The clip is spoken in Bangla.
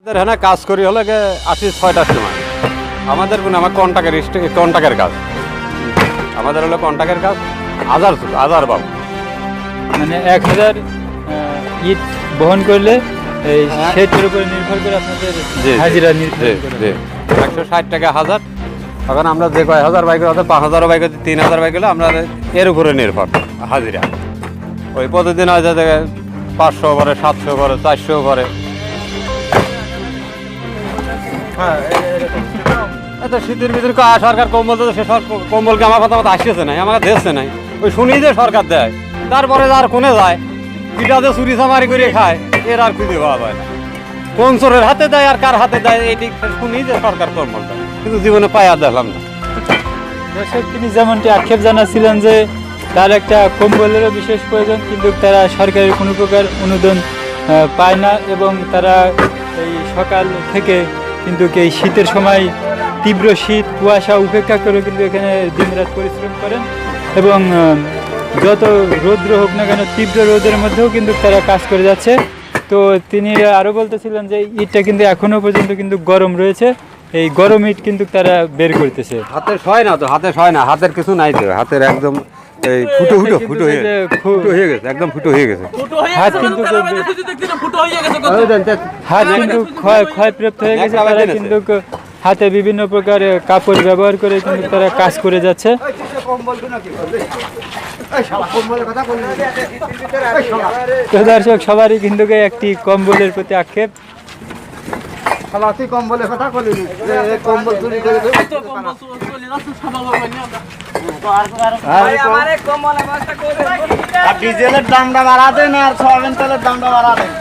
এখানে কাজ করি হলে আসি 6টার সময়। আমাদের আমার কন্ট্রাক্টের কাজ, আমাদের হলো কন্ট্রাক্টের কাজ। হাজার বাবু মানে 1000 ইট বহন করলে এই সেটার উপরে নির্ভর করে আপনাদের হাজিরা নির্ধারণ করে। 160 টাকা হাজার। এখন আমরা যে কয় হাজার বাইক হতে 5000 বাইক হতে 3000 বাইক হলে আমরা এর উপরে নির্ভর হাজিরা। ওই প্রতিদিন হয়তো 500 করে, 700 করে, 400 করে। হ্যাঁ, এত শীতের ভিতরে সরকার কম্বল তো সে কম্বলকে আমার কথা মতো আসছে নাই, আমাকে দিচ্ছে নাই। ওই শুনি যে সরকার দেয়, তারপরে আর কোনে যায় পিঠাতে চুরি চামারি করে খায়, এর আর খুঁজে পাওয়া যায় না। কোন চোরের হাতে দেয় আর কার হাতে দেয় এটি শুনি যে সরকার কম্বল দেয়, কিন্তু জীবনে পায়া দেখলাম না। দর্শক, তিনি যেমনটি আক্ষেপ জানাচ্ছিলেন যে তার একটা কম্বলেরও বিশেষ প্রয়োজন, কিন্তু তারা সরকারের কোনো প্রকার অনুদান পায় না এবং তারা এই সকাল থেকে কিন্তু এই শীতের সময় তীব্র শীত কুয়াশা উপেক্ষা করে কিন্তু এখানে দিনরাত পরিশ্রম করেন এবং যত রৌদ্র হোক না কেন তীব্র রোদের মধ্যেও কিন্তু তারা কাজ করে যাচ্ছে। তো তিনি আরও বলতেছিলেন যে ইটটা কিন্তু এখনও পর্যন্ত কিন্তু গরম রয়েছে, এই গরম ইট কিন্তু তারা বের করতেছে। হাতে সয় না তো, হাতে সয় না, হাতের কিছু নাই তো, হাতের একদম এই ফুটো হয়ে গেছে, একদম ফুটো হয়ে গেছে। হাত কিন্তু ক্ষয়প্রাপ্ত হয়ে গেছে। তারা কিন্তু হাতে বিভিন্ন প্রকার কাপড় ব্যবহার করে কিন্তু তারা কাজ করে যাচ্ছে। তো দর্শক, সবারই কিন্তু একটি কম্বলের প্রতি আক্ষেপ। ডিজেলের দামটা বাড়া দেন আর সয়াবিন তেলের দামটা বাড়া দেন।